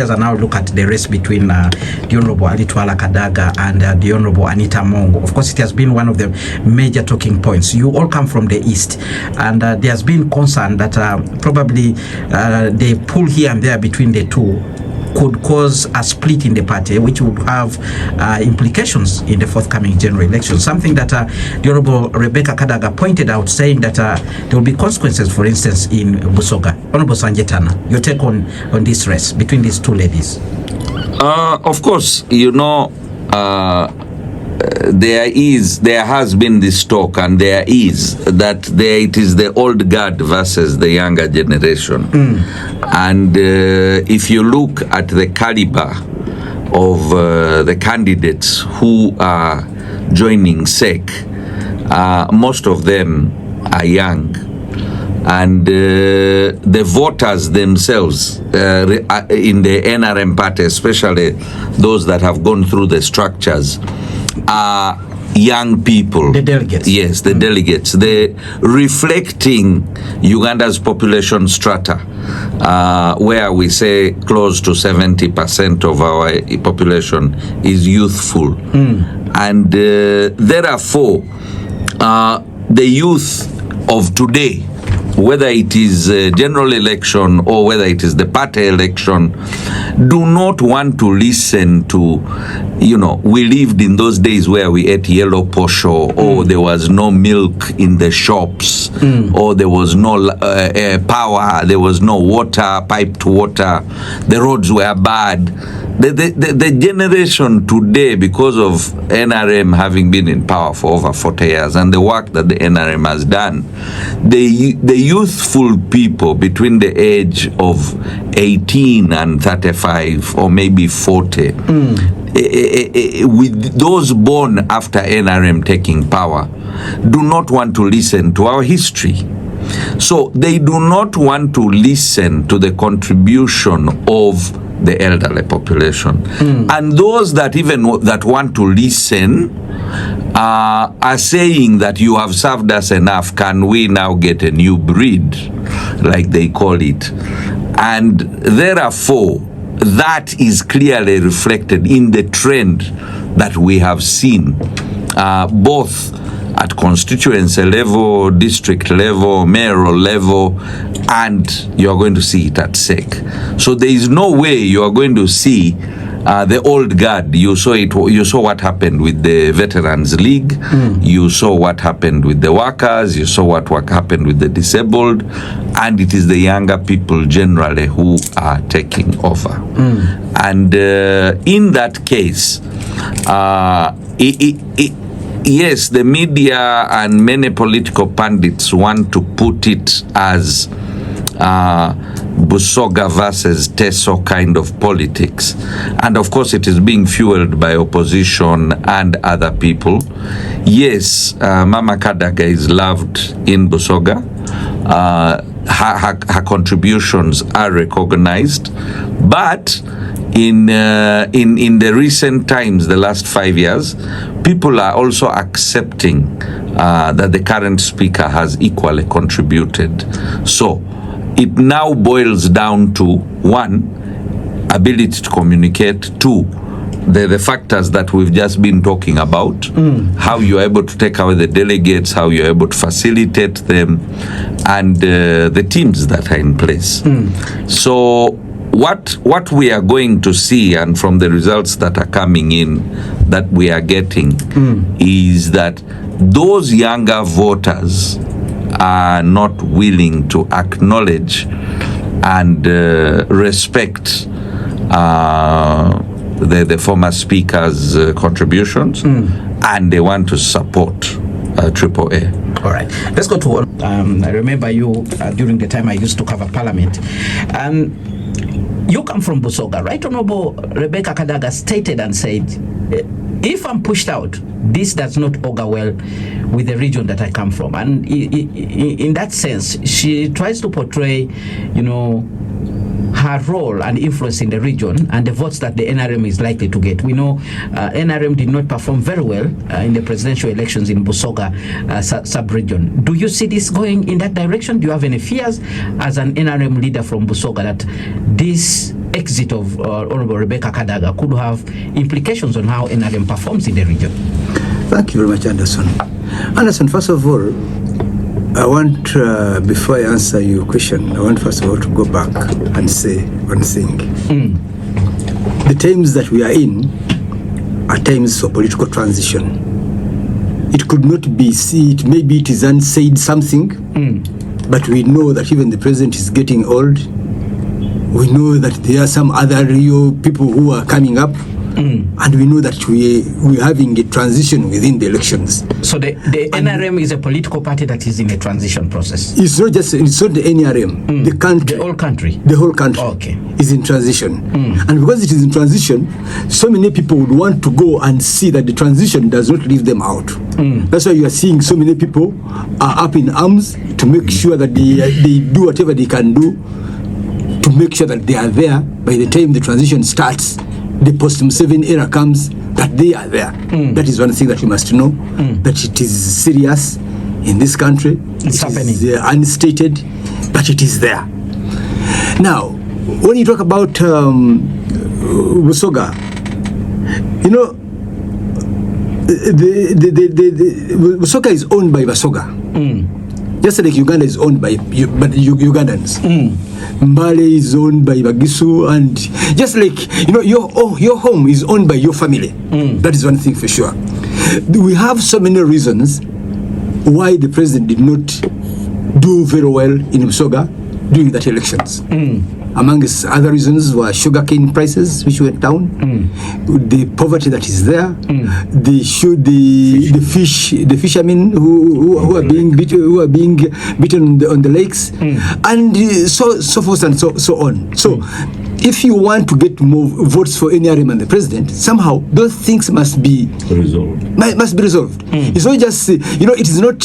fears are now look at the race between the Honorable Alitwala Kadaga and the Honorable Anita Mongo. Of course, it has been one of the major talking points. You all come from the East, and there has been concern that probably the pull here and there between the two could cause a split in the party, which would have implications in the forthcoming general election. Something that the Honorable Rebecca Kadaga pointed out, saying that there will be consequences, for instance, in Basoga. Honorable Sanjay, Tanna, your take on this race between these two ladies? Of course, there has been this talk, and there is that it is the old guard versus the younger generation. And if you look at the caliber of the candidates who are joining SEC, most of them are young, and the voters themselves in the NRM party, especially those that have gone through the structures, are young people. The delegates. Yes, the delegates. They're reflecting Uganda's population strata, where we say close to 70% of our population is youthful. And therefore, the youth of today, whether it is a general election or whether it is the party election, do not want to listen to, we lived in those days where we ate yellow posho, or there was no milk in the shops, or there was no power, there was no water, piped water, the roads were bad. The generation today, because of NRM having been in power for over 40 years and the work that the NRM has done, the youthful people between the age of 18 and 35 or maybe 40, with those born after NRM taking power, do not want to listen to our history. So they do not want to listen to the contribution of the elderly population. And those that that want to listen are saying that you have served us enough, can we now get a new breed, like they call it? And therefore, that is clearly reflected in the trend that we have seen, both at constituency level, district level, mayoral level, and you are going to see it at SEC. So there is no way you are going to see the old guard. You saw it. You saw what happened with the Veterans League. You saw what happened with the workers. You saw what happened with the disabled, and it is the younger people generally who are taking over. And in that case, yes, the media and many political pundits want to put it as Basoga versus Teso kind of politics. And of course, it is being fueled by opposition and other people. Yes, Mama Kadaga is loved in Basoga. Her contributions are recognized. But in the recent times, the last 5 years, people are also accepting that the current speaker has equally contributed. So it now boils down to, one, ability to communicate, two, the factors that we've just been talking about, how you're able to take away the delegates, how you're able to facilitate them, and the teams that are in place. So what we are going to see, and from the results that are coming in that we are getting, is that those younger voters are not willing to acknowledge and respect the former speaker's contributions, and they want to support AAA. All right, let's go to I remember you during the time I used to cover Parliament, and you come from Basoga, right? Honorable Rebecca Kadaga stated and said, if I'm pushed out, this does not augur well with the region that I come from. And in that sense, she tries to portray, her role and influence in the region and the votes that the NRM is likely to get. We know NRM did not perform very well in the presidential elections in Basoga sub-region. Do you see this going in that direction? Do you have any fears as an NRM leader from Basoga that this exit of Honorable Rebecca Kadaga could have implications on how NRM performs in the region? Thank you very much, Anderson. Anderson, first of all, I want, before I answer your question, I want first of all to go back and say one thing. The times that we are in are times for political transition. It could not be seen, maybe it is unsaid something, but we know that even the president is getting old. We know that there are some other real people who are coming up. And we know that we're having a transition within the elections. So the NRM is a political party that is in a transition process. It's not the NRM. The country. The whole country. The whole country is in transition. And because it is in transition, so many people would want to go and see that the transition does not leave them out. That's why you are seeing so many people are up in arms to make sure that they do whatever they can do to make sure that they are there by the time the transition starts. The post-Museveni era comes, that they are there. That is one thing that you must know, that it is serious in this country. It's happening. Is unstated, but it is there. Now, when you talk about Basoga, you know, the Basoga is owned by Basoga. Just like Uganda is owned by Ugandans. Mbale is owned by Bagisu, and just like, you know, your home is owned by your family. That is one thing for sure. We have so many reasons why the president did not do very well in Basoga during that elections. Among other reasons were sugarcane prices, which went down, the poverty that is there, the fishermen who are being beaten on the lakes, and so forth and so on. So, if you want to get more votes for NRM and the president, somehow those things must be resolved. It's not just it is not.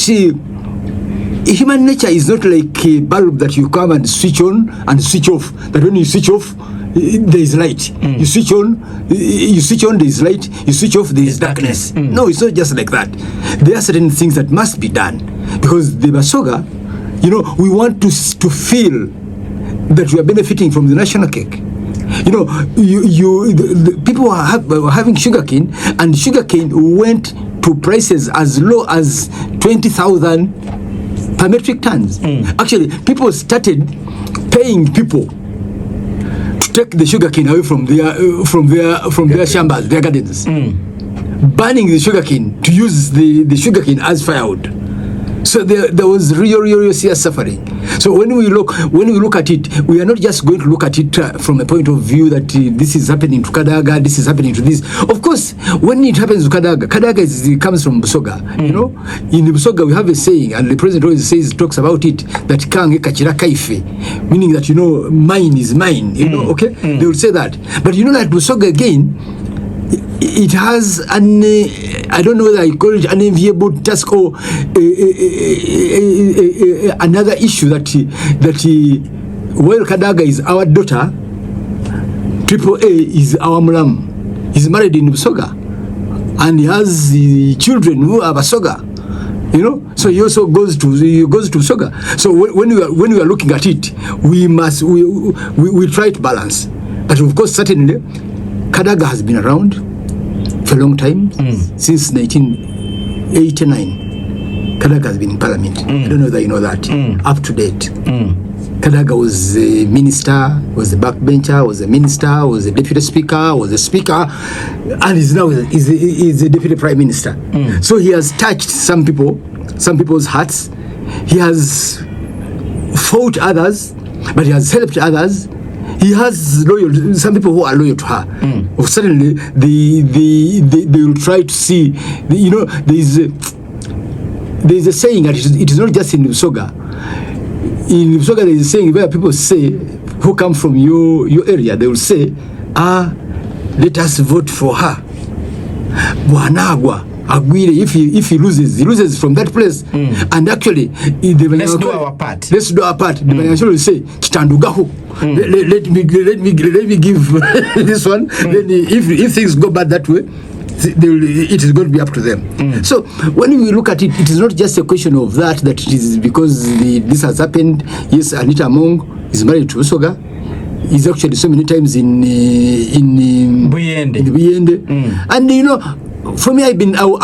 Human nature is not like a bulb that you come and switch on and switch off. That when you switch off, there is light. You switch on, there is light. You switch off, there is darkness. No, it's not just like that. There are certain things that must be done, because the Basoga, we want to feel that we are benefiting from the national cake. The people were having sugarcane, and sugarcane went to prices as low as 20,000 per metric tons. Actually, people started paying people to take the sugarcane away from their shambas, their gardens, burning the sugarcane to use the sugarcane as firewood. So there was real serious suffering. So when we look at it, we are not just going to look at it from a point of view that this is happening to Kadaga, this is happening to this. Of course, when it happens to Kadaga comes from Basoga. In Basoga we have a saying, and the president always talks about it, that kange kachira kaife, meaning that mine is mine. Okay, they will say that. But that Basoga again, it has an I don't know whether I call it an enviable task or another issue that while Kadaga is our daughter, Triple A is our Mulam. He's married in Basoga, and he has children who are Basoga. So he also goes to Basoga. So when we are looking at it, we try to balance. But of course, certainly, Kadaga has been around for a long time, since 1989. Kadaga has been in parliament. I don't know whether you know that. Up to date. Kadaga was a minister, was a backbencher, was a minister, was a deputy speaker, was a speaker, and is now is a deputy prime minister. So he has touched some people's hearts. He has fought others, but he has helped others. He has some people who are loyal to her. Certainly, they will try to see. There is a saying that it is not just in Basoga. In Basoga, there is a saying where people say, who come from your area, they will say, let us vote for her. Bwanagwa. Agwire, if he loses from that place, and actually, let's do our part. The Banyankole will say, "Chitandugaho, let me give this one." Then, if things go bad that way, it is going to be up to them. So when we look at it, it is not just a question of that it is because this has happened. Yes, Anita Among is married to Basoga. is actually so many times in Buyende. And you know, for me, I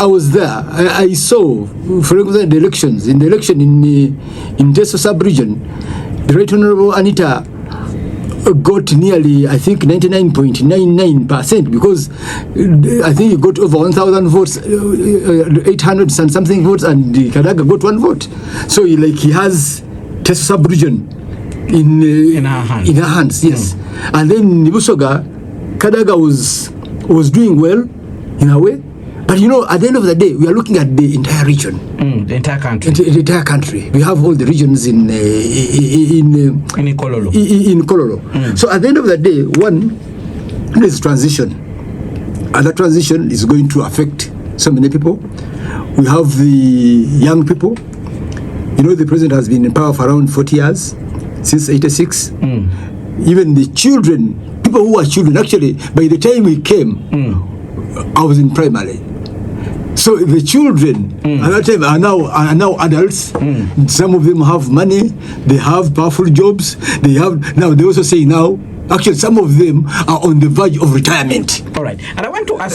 was there. I saw, for example, in the election in Teso sub-region, the Right Honorable Anita got nearly, I think, 99.99%, because I think he got over 1,000 votes, 800 and something votes, and Kadaga got 1 vote. So he has Teso sub-region in her hands, yes. And then Basoga, Kadaga was doing well in a way, but you know, at the end of the day, we are looking at the entire region, the entire country. The entire country. We have all the regions in Kololo. So at the end of the day, one is transition, and that transition is going to affect so many people. We have the young people. You know, the president has been in power for around 40 years, since 86. Even the children, people who are children, actually, by the time we came, I was in primary. So the children at that time are now adults. Some of them have money, they have powerful jobs, they also say now, actually some of them are on the verge of retirement. All right, and I want to ask